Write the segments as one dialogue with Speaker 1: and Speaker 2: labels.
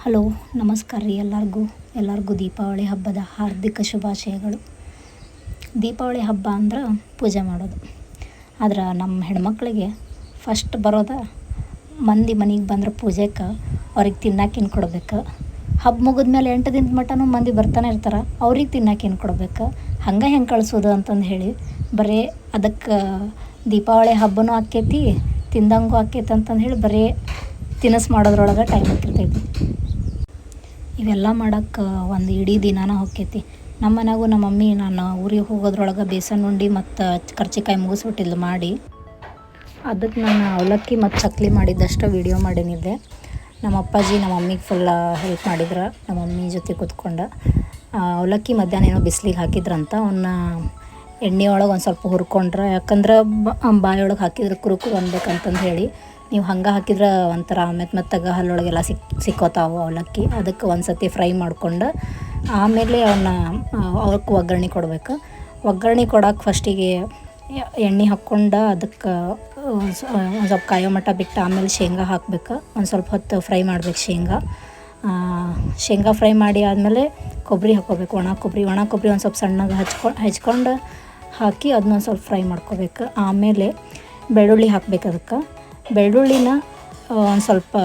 Speaker 1: Hello ನಮಸ್ಕಾರ ರೀ ಎಲ್ಲರಿಗೂ ದೀಪಾವಳಿ ಹಬ್ಬದ ಹಾರ್ದಿಕ ಶುಭಾಶಯಗಳು. ದೀಪಾವಳಿ ಹಬ್ಬ ಅಂದ್ರೆ ಪೂಜೆ ಮಾಡೋದು. ಆದ್ರೆ ನಮ್ಮ ಹೆಣ್ಮಕ್ಳಿಗೆ ಫಸ್ಟ್ ಬರೋದು ಮಂದಿ ಮನೆಗೆ ಬಂದ್ರೆ ಪೂಜೆಗೆ ಅವ್ರಿಗೆ ತಿನ್ನಕ್ಕೇನು ಕೊಡ್ಬೇಕು. ಹಬ್ಬ ಮುಗಿದ್ಮೇಲೆ 8 ದಿನದ ಮಟನೂ ಮಂದಿ ಬರ್ತಾನೆ ಇರ್ತಾರೆ, ಅವ್ರಿಗೆ ತಿನ್ನಕ್ಕೇನು ಕೊಡ್ಬೇಕು, ಹೆಂಗೆ ಕಳಿಸೋದು ಅಂತಂದು ಹೇಳಿ ಬರೀ ಅದಕ್ಕೆ ದೀಪಾವಳಿ ಹಬ್ಬನೂ ಆಕ್ಕೈತಿ, ತಿಂದಂಗೂ ಆಕ್ಕೈತಿ ಅಂತಂದು ಹೇಳಿ ಬರೀ ತಿನಿಸು ಮಾಡೋದ್ರೊಳಗೆ ಟೈಮ್ ಹಾಕಿರ್ತೈತಿ. ಇವೆಲ್ಲ ಮಾಡೋಕ್ಕೆ ಒಂದು ಇಡೀ ದಿನಾನ ಹೋಕ್ಕೈತಿ. ನಮ್ಮ ಮನೆಯಾಗೂ ನಮ್ಮ ಮಮ್ಮಿ ನಾನು ಊರಿಗೆ ಹೋಗೋದ್ರೊಳಗೆ ಬೇಸನ್ ಉಂಡೆ ಮತ್ತು ಕರ್ಚಿಕಾಯಿ ಮುಗಿಸ್ಬಿಟ್ಟಿದ್ಲು ಮಾಡಿ. ಅದಕ್ಕೆ ನಾನು ಅವಲಕ್ಕಿ ಮತ್ತು ಚಕ್ಲಿ ಮಾಡಿದ್ದಷ್ಟು ವೀಡಿಯೋ ಮಾಡೀನಿದ್ದೆ. ನಮ್ಮ ಅಪ್ಪಾಜಿ ನಮ್ಮ ಮಮ್ಮಿಗೆ ಫುಲ್ ಹೆಲ್ಪ್ ಮಾಡಿದ್ರು. ನಮ್ಮ ಮಮ್ಮಿ ಜೊತೆ ಕೂತ್ಕೊಂಡು ಅವಲಕ್ಕಿ ಮಧ್ಯಾಹ್ನ ಏನೋ ಬಿಸಿಲಿಗೆ ಹಾಕಿದ್ರಂತ ಅವನ್ನ ಎಣ್ಣೆ ಒಳಗೆ ಒಂದು ಸ್ವಲ್ಪ ಹುರ್ಕೊಂಡ್ರೆ, ಯಾಕಂದ್ರೆ ಬಾಯೊಳಗೆ ಹಾಕಿದ್ರೆ ಕುರುಕುರು ಅನ್ಬೇಕಂತಂದು ಹೇಳಿ. ನೀವು ಹಂಗೆ ಹಾಕಿದ್ರೆ ಒಂಥರ ಮೆತ್ತಗೆ ಹಲ್ಲೊಳಗೆಲ್ಲ ಸಿಕ್ಕೋತಾವು ಅವಲಕ್ಕಿ. ಅದಕ್ಕೆ ಒಂದು ಸತಿ ಫ್ರೈ ಮಾಡ್ಕೊಂಡು ಆಮೇಲೆ ಅವಕ್ಕೆ ಒಗ್ಗರಣೆ ಕೊಡ್ಬೇಕು. ಒಗ್ಗರಣೆ ಕೊಡೋಕೆ ಫಸ್ಟಿಗೆ ಎಣ್ಣೆ ಹಾಕ್ಕೊಂಡು ಅದಕ್ಕೆ ಒಂದು ಸ್ವಲ್ಪ ಕಾಯೋ ಮಟ್ಟ ಬಿಟ್ಟು ಆಮೇಲೆ ಶೇಂಗಾ ಹಾಕ್ಬೇಕು. ಒಂದು ಸ್ವಲ್ಪ ಹೊತ್ತು ಫ್ರೈ ಮಾಡ್ಬೇಕು ಶೇಂಗಾ ಫ್ರೈ ಮಾಡಿ ಆದಮೇಲೆ ಕೊಬ್ಬರಿ ಹಾಕ್ಕೋಬೇಕು. ಒಣ ಕೊಬ್ಬರಿ ಒಂದು ಸ್ವಲ್ಪ ಸಣ್ಣಗೆ ಹೆಚ್ಕೊಂಡು ಹಾಕಿ ಅದನ್ನೊಂದು ಸ್ವಲ್ಪ ಫ್ರೈ ಮಾಡ್ಕೋಬೇಕು. ಆಮೇಲೆ ಬೆಳ್ಳುಳ್ಳಿ ಹಾಕ್ಬೇಕು. ಅದಕ್ಕೆ ಬೆಳ್ಳುಳ್ಳಿನ ಒಂದು ಸ್ವಲ್ಪ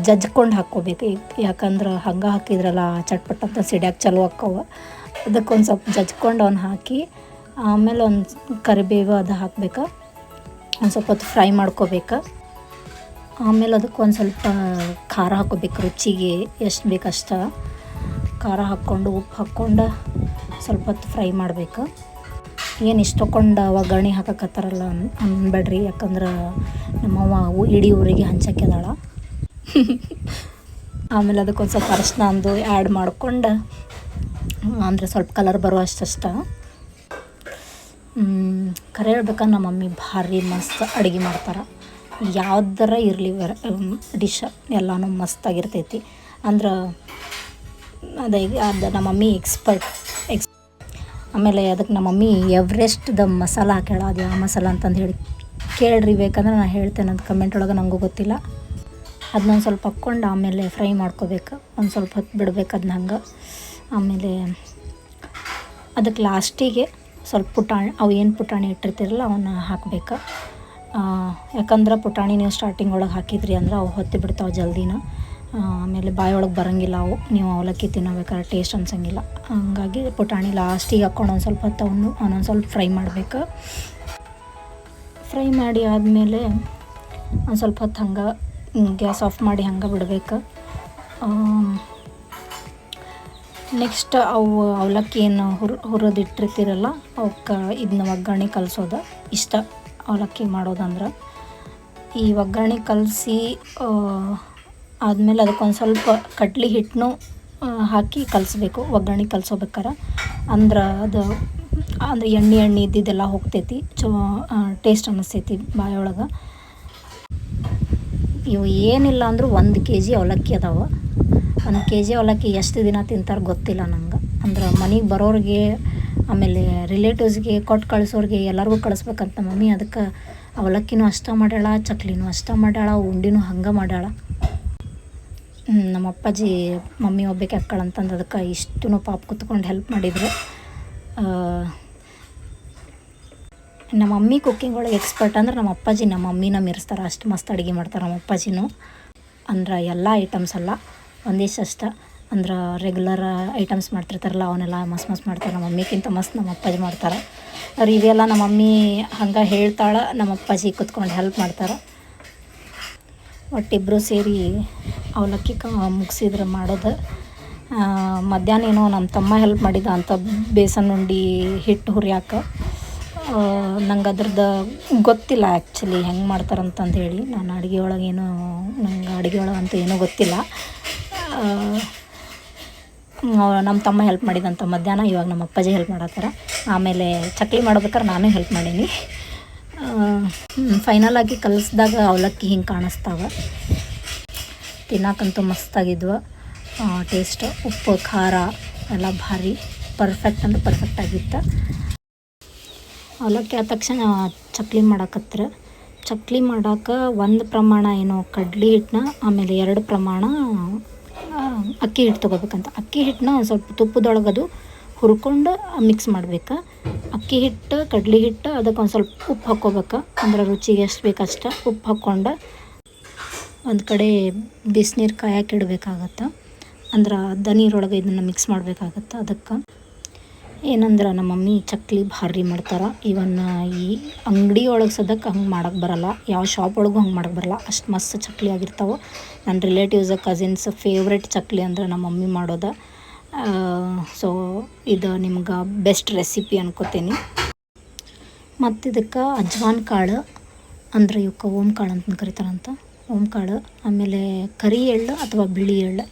Speaker 1: ಜಜ್ಕೊಂಡು ಹಾಕ್ಕೋಬೇಕು. ಯಾಕಂದ್ರೆ ಹಂಗೆ ಹಾಕಿದ್ರಲ್ಲ ಚಟ್ಪಟ್ ಅಂತ ಸಿಡ್ಯಾಕೆ ಚಲೋ ಆಕ್ಕವು. ಅದಕ್ಕೆ ಒಂದು ಸ್ವಲ್ಪ ಜಜ್ಕೊಂಡು ಅವ್ನು ಹಾಕಿ ಆಮೇಲೆ ಒಂದು ಕರಿಬೇವು ಅದು ಹಾಕ್ಬೇಕು. ಒಂದು ಸ್ವಲ್ಪ ಹೊತ್ತು ಫ್ರೈ ಮಾಡ್ಕೋಬೇಕು. ಆಮೇಲೆ ಅದಕ್ಕೆ ಒಂದು ಸ್ವಲ್ಪ ಖಾರ ಹಾಕ್ಕೋಬೇಕು. ರುಚಿಗೆ ಎಷ್ಟು ಬೇಕಷ್ಟು ಖಾರ ಹಾಕ್ಕೊಂಡು ಉಪ್ಪು ಹಾಕ್ಕೊಂಡು ಸ್ವಲ್ಪ ಹೊತ್ತು ಫ್ರೈ ಮಾಡಬೇಕು. ಏನು ಇಷ್ಟೊಂದು ಒಗ್ಗರಣೆ ಹಾಕಕತ್ತಾರಲ್ಲ ಅನ್ಬೇಡ್ರಿ, ಯಾಕಂದ್ರೆ ನಮ್ಮವ್ವ ಇಡೀ ಊರಿಗೆ ಹಂಚಕ್ಕೆದಾಳ. ಆಮೇಲೆ ಅದಕ್ಕೊಂದು ಸ್ವಲ್ಪ ಅರಶಿನ ಅಂದು ಆ್ಯಡ್ ಮಾಡ್ಕೊಂಡು ಅಂದರೆ ಸ್ವಲ್ಪ ಕಲರ್ ಬರೋ ಅಷ್ಟಷ್ಟ. ಕರೆ ಹೇಳ್ಬೇಕಂದ್ರೆ ನಮ್ಮ ಮಮ್ಮಿ ಭಾರಿ ಮಸ್ತ್ ಅಡುಗೆ ಮಾಡ್ತಾರೆ. ಯಾವ್ದಾರ ಇರಲಿ ಡಿಶ್ ಎಲ್ಲನೂ ಮಸ್ತಾಗಿರ್ತೈತಿ. ಅಂದ್ರೆ ಅದು ನಮ್ಮ ಮಮ್ಮಿ ಎಕ್ಸ್ಪರ್ಟ್. ಆಮೇಲೆ ಅದಕ್ಕೆ ನಮ್ಮ ಮಮ್ಮಿ ಎವ್ರೆಸ್ಟ್ದ ಮಸಾಲ ಹಾಕ್ಯಾಳ. ಅದು ಯಾವ ಮಸಾಲ ಅಂತಂದು ಹೇಳಿ ಕೇಳ್ರಿ, ಬೇಕಂದ್ರೆ ನಾನು ಹೇಳ್ತೇನೆ ಅಂತ ಕಮೆಂಟ್ ಒಳಗೆ, ನನಗೂ ಗೊತ್ತಿಲ್ಲ. ಅದನ್ನೊಂದು ಸ್ವಲ್ಪ ಹಾಕ್ಕೊಂಡು ಆಮೇಲೆ ಫ್ರೈ ಮಾಡ್ಕೋಬೇಕು. ಒಂದು ಸ್ವಲ್ಪ ಹೊತ್ತು ಬಿಡ್ಬೇಕು ಅದನ್ನ ಹಂಗೆ. ಆಮೇಲೆ ಅದಕ್ಕೆ ಲಾಸ್ಟಿಗೆ ಸ್ವಲ್ಪ ಪುಟಾಣಿ ಇಟ್ಟಿರ್ತಿರಲ್ಲ ಅವನ್ನ ಹಾಕ್ಬೇಕು. ಯಾಕಂದ್ರೆ ಪುಟಾಣಿ ನೀವು ಸ್ಟಾರ್ಟಿಂಗ್ ಒಳಗೆ ಹಾಕಿದ್ರಿ ಅಂದ್ರೆ ಅವು ಹೊತ್ತಿ ಬಿಡ್ತಾವೆ ಜಲ್ದಿನ. ಆಮೇಲೆ ಬಾಯೊಳಗೆ ಬರೋಂಗಿಲ್ಲ ಅವು, ನೀವು ಅವಲಕ್ಕಿ ತಿನ್ನೋಬೇಕಾದ್ರೆ ಟೇಸ್ಟ್ ಅನ್ಸಂಗಿಲ್ಲ. ಹಂಗಾಗಿ ಪುಟಾಣಿ ಲಾಸ್ಟಿಗೆ ಹಾಕ್ಕೊಂಡು ಒಂದು ಸ್ವಲ್ಪ ಹೊತ್ತು ಅವನೊಂದು ಸ್ವಲ್ಪ ಫ್ರೈ ಮಾಡಬೇಕು. ಫ್ರೈ ಮಾಡಿ ಆದಮೇಲೆ ಒಂದು ಸ್ವಲ್ಪ ಹೊತ್ತು ಹಂಗೆ ಗ್ಯಾಸ್ ಆಫ್ ಮಾಡಿ ಹಂಗೆ ಬಿಡಬೇಕು. ನೆಕ್ಸ್ಟ್ ಅವಲಕ್ಕಿ ಏನು ಹುರಿದಿಟ್ಟಿರ್ತೀರಲ್ಲ ಅವಕ್ಕೆ ಇದನ್ನ ಒಗ್ಗರಣೆ ಕಲಸೋದು ಇಷ್ಟ. ಅವಲಕ್ಕಿ ಮಾಡೋದಂದ್ರೆ ಈ ಒಗ್ಗರಣೆ ಕಲಸಿ ಆದಮೇಲೆ ಅದಕ್ಕೊಂದು ಸ್ವಲ್ಪ ಕಡ್ಲೆ ಹಿಟ್ಟನ್ನು ಹಾಕಿ ಕಲಿಸ್ಬೇಕು. ಒಗ್ಗರಣೆ ಕಲಸೋಬೇಕಾರೆ ಅಂದ್ರೆ ಎಣ್ಣೆ ಇದ್ದಿದ್ದೆಲ್ಲ ಹೋಗ್ತೈತಿ, ಟೇಸ್ಟ್ ಅನ್ನಿಸ್ತೈತಿ ಬಾಯೊಳಗೆ. ಇವು ಏನಿಲ್ಲ ಅಂದರೂ 1 kg ಅವಲಕ್ಕಿ ಅದಾವೆ. 1 kg ಅವಲಕ್ಕಿ ಎಷ್ಟು ದಿನ ತಿಂತಾರೆ ಗೊತ್ತಿಲ್ಲ ನಂಗೆ. ಅಂದ್ರೆ ಮನೆಗೆ ಬರೋರಿಗೆ ಆಮೇಲೆ ರಿಲೇಟಿವ್ಸ್ಗೆ ಕೊಟ್ಟು ಕಳಿಸೋರಿಗೆ ಎಲ್ಲರಿಗೂ ಕಳಿಸ್ಬೇಕಂತ ಮಮ್ಮಿ. ಅದಕ್ಕೆ ಅವಲಕ್ಕಿನೂ ಅಷ್ಟ ಮಾಡ್ಯಾಳ, ಚಕ್ಲಿನೂ ಅಷ್ಟ ಮಾಡ್ಯಾಳ, ಉಂಡಿನೂ ಹಂಗೆ ಮಾಡ್ಯಾಳ. ನಮ್ಮ ಅಪ್ಪಾಜಿ ಮಮ್ಮಿ ಒಬ್ಬಕ್ಕೆ ಹಾಕ್ಗಳಂತಂದು ಅದಕ್ಕೆ ಇಷ್ಟೂ ಪಾಪ ಕೂತ್ಕೊಂಡು ಹೆಲ್ಪ್ ಮಾಡಿದ್ರು. ನಮ್ಮ ಮಮ್ಮಿ ಕುಕ್ಕಿಂಗ್ ಒಳಗೆ ಎಕ್ಸ್ಪರ್ಟ್ ಅಂದ್ರೆ ನಮ್ಮ ಅಪ್ಪಾಜಿ ನಮ್ಮ ಮಮ್ಮಿನ ಮೀರಿಸ್ತಾರೆ. ಅಷ್ಟು ಮಸ್ತ್ ಅಡುಗೆ ಮಾಡ್ತಾರೆ ನಮ್ಮ ಅಪ್ಪಾಜಿನೂ. ಅಂದ್ರೆ ಎಲ್ಲ ಐಟಮ್ಸ್ ಅಲ್ಲ, ಒಂದಿಷ್ಟು ಅಂದ್ರೆ ರೆಗ್ಯುಲರ್ ಐಟಮ್ಸ್ ಮಾಡ್ತಿರ್ತಾರಲ್ಲ ಅವನ್ನೆಲ್ಲ ಮಸ್ತ್ ಮಾಡ್ತಾರೆ. ನಮ್ಮ ಮಮ್ಮಿಗಿಂತ ಮಸ್ತ್ ನಮ್ಮ ಅಪ್ಪಾಜಿ ಮಾಡ್ತಾರೆ. ಅವ್ರು ಇವೆಲ್ಲ ನಮ್ಮ ಮಮ್ಮಿ ಹಂಗೆ ಹೇಳ್ತಾಳೆ, ನಮ್ಮ ಅಪ್ಪಾಜಿ ಕೂತ್ಕೊಂಡು ಹೆಲ್ಪ್ ಮಾಡ್ತಾರೆ. ಒಟ್ಟಿಬ್ಬರು ಸೇರಿ ಅವಲಕ್ಕಿ ಮುಗಿಸಿದ್ರೆ ಮಾಡೋದು. ಮಧ್ಯಾಹ್ನ ಏನೋ ನಮ್ಮ ತಮ್ಮ ಹೆಲ್ಪ್ ಮಾಡಿದ ಅಂತ ಬೇಸನ್ ಉಂಡೆ ಹಿಟ್ಟು ಹುರಿಯಾಕೆ. ನಂಗೆ ಅದ್ರದ್ದು ಗೊತ್ತಿಲ್ಲ ಆ್ಯಕ್ಚುಲಿ ಹೆಂಗೆ ಮಾಡ್ತಾರಂತಂದು ಹೇಳಿ. ನಾನು ಅಡುಗೆ ಒಳಗಂತೂ ಏನೂ ಗೊತ್ತಿಲ್ಲ. ನಮ್ಮ ತಮ್ಮ ಹೆಲ್ಪ್ ಮಾಡಿದಂಥ ಮಧ್ಯಾಹ್ನ. ಇವಾಗ ನಮ್ಮ ಅಪ್ಪಾಜಿ ಹೆಲ್ಪ್ ಮಾಡತ್ತಾರ. ಆಮೇಲೆ ಚಕ್ಲಿ ಮಾಡ್ಬೇಕಾದ್ರೆ ನಾನು ಹೆಲ್ಪ್ ಮಾಡೀನಿ. ಫೈನಲಾಗಿ ಕಲಿಸ್ದಾಗ ಅವಲಕ್ಕಿ ಹಿಂಗೆ ಕಾಣಿಸ್ತಾವೆ. ತಿನ್ನಕ್ಕಂತೂ ಮಸ್ತಾಗಿದ್ವು. ಟೇಸ್ಟ್ ಉಪ್ಪು ಖಾರ ಎಲ್ಲ ಭಾರಿ ಪರ್ಫೆಕ್ಟ್ ಅಂದ್ರೆ ಪರ್ಫೆಕ್ಟ್ ಆಗಿತ್ತು. ಅವಲಕ್ಕಿ ಆದ ತಕ್ಷಣ ಚಕ್ಲಿ ಮಾಡೋಕೆ ಒಂದು ಪ್ರಮಾಣ ಏನೋ ಕಡ್ಲೆ ಹಿಟ್ಟನ್ನ, ಆಮೇಲೆ 2 ಪ್ರಮಾಣ ಅಕ್ಕಿ ಹಿಟ್ಟು ತೊಗೋಬೇಕಂತ. ಅಕ್ಕಿ ಹಿಟ್ಟನ್ನ ಸ್ವಲ್ಪ ತುಪ್ಪದೊಳಗೆ ಅದು ಹುರ್ಕೊಂಡು ಮಿಕ್ಸ್ ಮಾಡ್ಬೇಕು. ಅಕ್ಕಿ ಹಿಟ್ಟು, ಕಡ್ಲೆ ಹಿಟ್ಟು, ಅದಕ್ಕೆ ಒಂದು ಸ್ವಲ್ಪ ಉಪ್ಪು ಹಾಕ್ಕೋಬೇಕು. ಅಂದ್ರೆ ರುಚಿಗೆ ಎಷ್ಟು ಬೇಕು ಅಷ್ಟು ಉಪ್ಪು ಹಾಕ್ಕೊಂಡು ಒಂದು ಕಡೆ ಬಿಸಿನೀರು ಕಾಯಕ್ಕೆ ಇಡಬೇಕಾಗತ್ತೆ. ಅಂದ್ರೆ ಅದ ನೀರೊಳಗೆ ಇದನ್ನು ಮಿಕ್ಸ್ ಮಾಡಬೇಕಾಗತ್ತೆ. ಅದಕ್ಕೆ ಏನಂದ್ರೆ ನಮ್ಮ ಮಮ್ಮಿ ಚಕ್ಲಿ ಭಾರಿ ಮಾಡ್ತಾರೆ. ಇವನ್ ಈ ಅಂಗಡಿ ಒಳಗೆ ಸದಕ್ಕೆ ಹಂಗೆ ಮಾಡೋಕ್ಕೆ ಬರೋಲ್ಲ, ಯಾವ ಶಾಪ್ ಒಳಗೂ ಹಂಗೆ ಮಾಡೋಕ್ಕೆ ಬರೋಲ್ಲ. ಅಷ್ಟು ಮಸ್ತ್ ಚಕ್ಲಿ ಆಗಿರ್ತಾವೆ. ನನ್ನ ರಿಲೇಟಿವ್ಸ್, ಕಸಿನ್ಸ್ ಫೇವ್ರೆಟ್ ಚಕ್ಲಿ ಅಂದ್ರೆ ನಮ್ಮ ಮಮ್ಮಿ ಮಾಡೋದು. ಸೊ ಇದು ನಿಮ್ಗೆ ಬೆಸ್ಟ್ ರೆಸಿಪಿ ಅನ್ಕೋತೀನಿ. ಮತ್ತು ಇದಕ್ಕೆ ಅಜ್ವಾನ್ ಕಾಳು, ಅಂದ್ರೆ ಇವಕ್ಕೆ ಓಮ್ ಕಾಳು ಅಂತ ಕರೀತಾರಂತ, ಓಮ್ ಕಾಳು. ಆಮೇಲೆ ಕರಿ ಎಳ್ಳು ಅಥವಾ ಬಿಳಿ ಎಳ್ಳು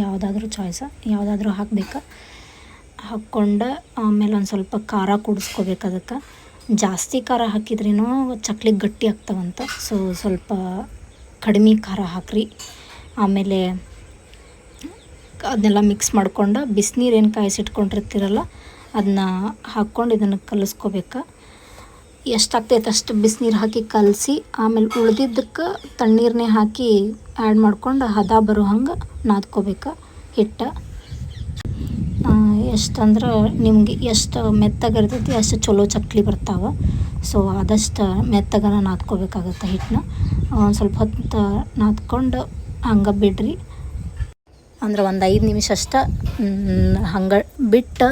Speaker 1: ಯಾವುದಾದ್ರೂ ಚಾಯ್ಸ, ಯಾವುದಾದ್ರೂ ಹಾಕಬೇಕು. ಹಾಕ್ಕೊಂಡು ಆಮೇಲೆ ಒಂದು ಸ್ವಲ್ಪ ಖಾರ ಕೂಡಿಸ್ಕೋಬೇಕು. ಅದಕ್ಕೆ ಜಾಸ್ತಿ ಖಾರ ಹಾಕಿದ್ರೇನೋ ಚಕ್ಲಿ ಗಟ್ಟಿ ಆಗ್ತಾವಂತ. ಸೊ ಸ್ವಲ್ಪ ಕಡಿಮೆ ಖಾರ ಹಾಕ್ರಿ. ಆಮೇಲೆ ಅದನ್ನೆಲ್ಲ ಮಿಕ್ಸ್ ಮಾಡ್ಕೊಂಡು ಬಿಸಿನೀರು ಏನು ಕಾಯಿಸಿಟ್ಕೊಂಡಿರ್ತೀರಲ್ಲ ಅದನ್ನ ಹಾಕ್ಕೊಂಡು ಇದನ್ನು ಕಲಿಸ್ಕೋಬೇಕು. ಎಷ್ಟಾಗ್ತೈತೆ ಅಷ್ಟು ಬಿಸಿನೀರು ಹಾಕಿ ಕಲಸಿ ಆಮೇಲೆ ಉಳ್ದಿದ್ದಕ್ಕೆ ತಣ್ಣೀರನ್ನೇ ಹಾಕಿ ಆ್ಯಡ್ ಮಾಡ್ಕೊಂಡು ಹದ ಬರೋ ಹಂಗೆ ನಾದ್ಕೋಬೇಕು ಹಿಟ್ಟು. ಎಷ್ಟಂದ್ರೆ ನಿಮ್ಗೆ ಎಷ್ಟು ಮೆತ್ತಗಿರ್ತೈತಿ ಅಷ್ಟು ಚಲೋ ಚಕ್ಲಿ ಬರ್ತಾವೆ. ಸೊ ಆದಷ್ಟು ಮೆತ್ತಗನ ನಾದ್ಕೋಬೇಕಾಗತ್ತೆ ಹಿಟ್ಟನ್ನ. ಒಂದು ಸ್ವಲ್ಪ ಹೊತ್ತು ನಾದ್ಕೊಂಡು ಹಂಗೆ ಬಿಡ್ರಿ. ಅಂದ್ರೆ ಒಂದು 5 ನಿಮಿಷ ಅಷ್ಟೇ ಹಂಗೆ ಬಿಟ್ಟು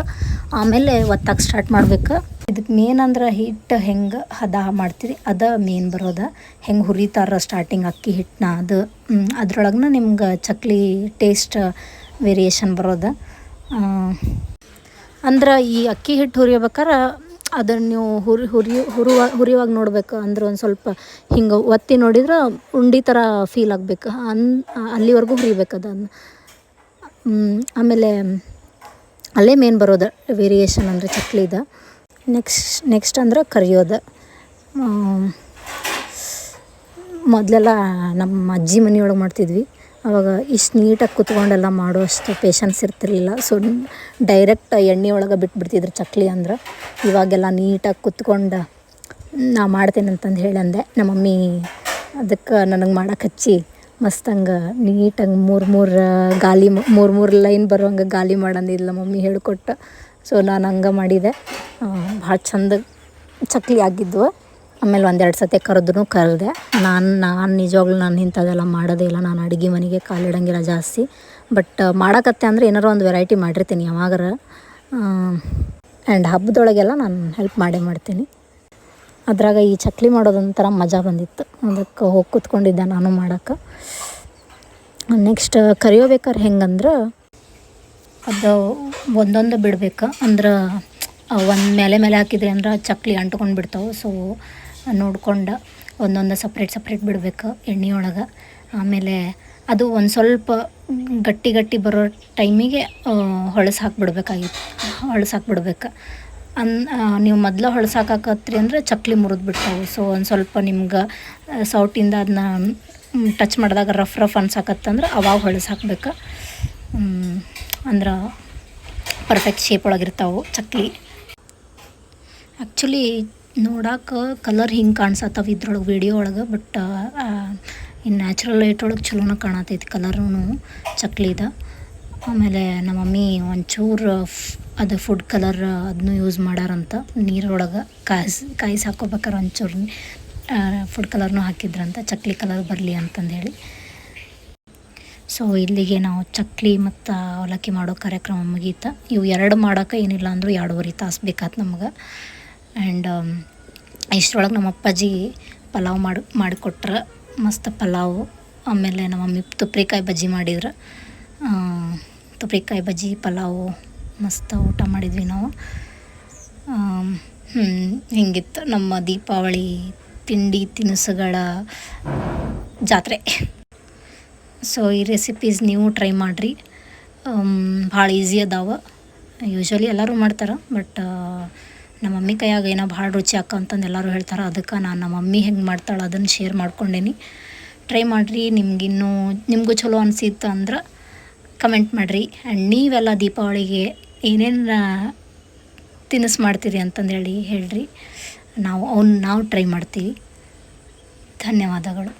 Speaker 1: ಆಮೇಲೆ ಒತ್ತಕ್ಕೆ ಸ್ಟಾರ್ಟ್ ಮಾಡ್ಬೇಕು. ಇದಕ್ಕೆ ಮೇನ್ ಅಂದ್ರೆ ಹಿಟ್ಟು ಹೆಂಗೆ ಹದ ಮಾಡ್ತೀರಿ ಅದು ಮೇನ್ ಬರೋದು. ಹೆಂಗೆ ಹುರಿತಾರ ಸ್ಟಾರ್ಟಿಂಗ್ ಅಕ್ಕಿ ಹಿಟ್ಟನ್ನ, ಅದು ಅದ್ರೊಳಗೆ ನಿಮ್ಗೆ ಚಕ್ಲಿ ಟೇಸ್ಟ್ ವೇರಿಯೇಷನ್ ಬರೋದು. ಅಂದ್ರೆ ಈ ಅಕ್ಕಿ ಹಿಟ್ಟು ಹುರಿಯಬೇಕಾರೆ ಅದನ್ನು ನೀವು ಹುರಿಯುವಾಗ ನೋಡ್ಬೇಕು. ಅಂದ್ರೆ ಒಂದು ಸ್ವಲ್ಪ ಹಿಂಗೆ ಒತ್ತಿ ನೋಡಿದ್ರೆ ಉಂಡೆ ಥರ ಫೀಲ್ ಆಗಬೇಕು. ಅಲ್ಲಿವರೆಗೂ ಹುರಿಬೇಕು ಅದನ್ನು. ಆಮೇಲೆ ಅಲ್ಲೇ ಮೇನ್ ಬರೋದು ವೇರಿಯೇಷನ್ ಅಂದರೆ ಚಕ್ಲಿದ. ನೆಕ್ಸ್ಟ್ ಅಂದ್ರೆ ಕರಿಯೋದು. ಮೊದಲೆಲ್ಲ ನಮ್ಮ ಅಜ್ಜಿ ಮನೆಯೊಳಗೆ ಮಾಡ್ತಿದ್ವಿ. ಆವಾಗ ಇಷ್ಟು ನೀಟಾಗಿ ಕುತ್ಕೊಂಡೆಲ್ಲ ಮಾಡುವಷ್ಟು ಪೇಷನ್ಸ್ ಇರ್ತಿರ್ಲಿಲ್ಲ. ಸೊ ಡೈರೆಕ್ಟ್ ಎಣ್ಣೆ ಒಳಗೆ ಬಿಟ್ಬಿಡ್ತಿದ್ರು ಚಕ್ಲಿ ಅಂದ್ರೆ. ಇವಾಗೆಲ್ಲ ನೀಟಾಗಿ ಕುತ್ಕೊಂಡು ನಾ ಮಾಡ್ತೇನೆ ಅಂತಂದು ಹೇಳಂದೆ. ನಮ್ಮ ಮಮ್ಮಿ ಅದಕ್ಕೆ ನನಗೆ ಮಾಡಕ್ಕೆ ಹಚ್ಚಿ ಮಸ್ತಂಗೆ ನೀಟಾಗಿ ಮೂರು ಲೈನ್ ಬರೋಂಗೆ ಗಾಲಿ ಮಾಡಂದಿಲ್ಲ ಮಮ್ಮಿ ಹೇಳ್ಕೊಟ್ಟು. ಸೊ ನಾನು ಹಂಗೆ ಮಾಡಿದೆ. ಭಾಳ ಚಂದ ಚಕ್ಲಿ ಆಗಿದ್ವು. ಆಮೇಲೆ 1-2 ಸತಿ ಕರೆದೆ. ನಾನು ನಿಜವಾಗ್ಲೂ ನಾನು ಇಂಥದ್ದೆಲ್ಲ ಮಾಡೋದೇ ಇಲ್ಲ. ನಾನು ಅಡುಗೆ ಮನೆಗೆ ಕಾಲಿಡಂಗಿಲ್ಲ ಜಾಸ್ತಿ. ಬಟ್ ಮಾಡಕತ್ತೆ ಅಂದರೆ ಏನಾರು ಒಂದು ವೆರೈಟಿ ಮಾಡಿರ್ತೀನಿ ಯಾವಾಗಾರ. ಆ್ಯಂಡ್ ಹಬ್ಬದೊಳಗೆಲ್ಲ ನಾನು ಹೆಲ್ಪ್ ಮಾಡ್ತೀನಿ. ಅದ್ರಾಗ ಈ ಚಕ್ಲಿ ಮಾಡೋದೊಂಥರ ಮಜಾ ಬಂದಿತ್ತು. ಅದಕ್ಕೆ ಹೋಗಿ ಕೂತ್ಕೊಂಡಿದ್ದೆ ನಾನು ಮಾಡೋಕ್ಕೆ. ನೆಕ್ಸ್ಟ್ ಕರಿಯೋಬೇಕಾದ್ರೆ ಹೆಂಗಂದ್ರೆ ಅದು ಒಂದೊಂದು ಬಿಡಬೇಕು. ಅಂದ್ರೆ ಒಂದು ಮೇಲೆ ಹಾಕಿದ್ರಿ ಅಂದ್ರೆ ಚಕ್ಲಿ ಅಂಟ್ಕೊಂಡು ಬಿಡ್ತಾವೆ. ಸೊ ನೋಡ್ಕೊಂಡು ಒಂದೊಂದು ಸಪ್ರೇಟ್ ಬಿಡಬೇಕು ಎಣ್ಣೆಯೊಳಗೆ. ಆಮೇಲೆ ಅದು ಒಂದು ಸ್ವಲ್ಪ ಗಟ್ಟಿ ಬರೋ ಟೈಮಿಗೆ ಹೊಳಸು ಹಾಕ್ಬಿಡ್ಬೇಕು. ನೀವು ಮೊದಲು ಹೊಳಸು ಹಾಕಾಕತ್ರಿ ಅಂದ್ರೆ ಚಕ್ಲಿ ಮುರಿದು ಬಿಡ್ತಾವೆ. ಸೊ ಒಂದು ಸ್ವಲ್ಪ ನಿಮ್ಗೆ ಸೌಟಿಂದ ಅದನ್ನ ಟಚ್ ಮಾಡಿದಾಗ ರಫ್ ಅನ್ಸಾಕತ್ತಂದ್ರೆ ಅವಾಗ ಹೊಳಸು ಹಾಕ್ಬೇಕು. ಅಂದ್ರೆ ಪರ್ಫೆಕ್ಟ್ ಶೇಪ್ ಒಳಗಿರ್ತಾವೆ ಚಕ್ಲಿ. ಆ್ಯಕ್ಚುಲಿ ನೋಡಕ್ಕೆ ಕಲರ್ ಹಿಂಗೆ ಕಾಣಿಸತ್ತವ ಇದ್ರೊಳಗೆ ವಿಡಿಯೋ ಒಳಗೆ. ಬಟ್ ಇನ್ನು ನ್ಯಾಚುರಲ್ ಲೈಟ್ ಒಳಗೆ ಚಲೋನ ಕಾಣತೈತಿ ಕಲರೂ ಚಕ್ಲಿದ. ಆಮೇಲೆ ನಮ್ಮ ಮಮ್ಮಿ ಒಂಚೂರು ಅದು ಫುಡ್ ಕಲರ್ ಅದನ್ನು ಯೂಸ್ ಮಾಡ್ಯಾರಂತ. ನೀರೊಳಗೆ ಕಾಯಿಸಿ ಹಾಕ್ಕೋಬೇಕಾರೆ ಒಂಚೂರು ಫುಡ್ ಕಲರ್ನೂ ಹಾಕಿದ್ರಂತ ಚಕ್ಲಿ ಕಲರ್ ಬರಲಿ ಅಂತಂದೇಳಿ. ಸೊ ಇಲ್ಲಿಗೆ ನಾವು ಚಕ್ಲಿ ಮತ್ತು ಅವಲಕ್ಕಿ ಮಾಡೋ ಕಾರ್ಯಕ್ರಮ ಮುಗೀತು. ಇವು 2 ಮಾಡೋಕೆ ಏನಿಲ್ಲ ಅಂದರೂ 2.5 ತಾಸು ಬೇಕಾಯ್ತು ನಮ್ಗೆ. ಆ್ಯಂಡ್ ಇಷ್ಟರೊಳಗೆ ನಮ್ಮ ಅಪ್ಪಾಜಿ ಪಲಾವ್ ಮಾಡಿಕೊಟ್ರೆ ಮಸ್ತ್ ಪಲಾವು. ಆಮೇಲೆ ನಮ್ಮ ಮಮ್ಮಿ ತುಪ್ರಿಕಾಯಿ ಬಜ್ಜಿ ಮಾಡಿದ್ರು. ತುಪ್ರಿಕಾಯಿ ಬಜ್ಜಿ ಪಲಾವು ಮಸ್ತ್ ಊಟ ಮಾಡಿದ್ವಿ ನಾವು. ಹಿಂಗಿತ್ತು ನಮ್ಮ ದೀಪಾವಳಿ ತಿಂಡಿ ತಿನಿಸುಗಳ ಜಾತ್ರೆ. ಸೊ ಈ ರೆಸಿಪೀಸ್ ನೀವು ಟ್ರೈ ಮಾಡಿರಿ. ಭಾಳ ಈಸಿ ಅದಾವೆ. ಯೂಶ್ವಲಿ ಎಲ್ಲರೂ ಮಾಡ್ತಾರೆ. ಬಟ್ ನಮ್ಮ ಮಮ್ಮಿ ಕೈಯಾಗ ಏನೋ ಭಾಳ ರುಚಿ ಅಂತಂದು ಎಲ್ಲರೂ ಹೇಳ್ತಾರೆ. ಅದಕ್ಕೆ ನಾನು ನಮ್ಮ ಮಮ್ಮಿ ಹೆಂಗೆ ಮಾಡ್ತಾಳೆ ಅದನ್ನು ಶೇರ್ ಮಾಡ್ಕೊಂಡೇನಿ. ಟ್ರೈ ಮಾಡಿರಿ. ನಿಮಗೂ ಚಲೋ ಅನಿಸಿತ್ತು ಅಂದ್ರೆ ಕಮೆಂಟ್ ಮಾಡಿರಿ. ಆ್ಯಂಡ್ ನೀವೆಲ್ಲ ದೀಪಾವಳಿಗೆ ಏನೇನು ತಿನಿಸು ಮಾಡ್ತೀರಿ ಅಂತಂದೇಳಿ ಹೇಳ್ರಿ. ನಾವು ಟ್ರೈ ಮಾಡ್ತೀವಿ. ಧನ್ಯವಾದಗಳು.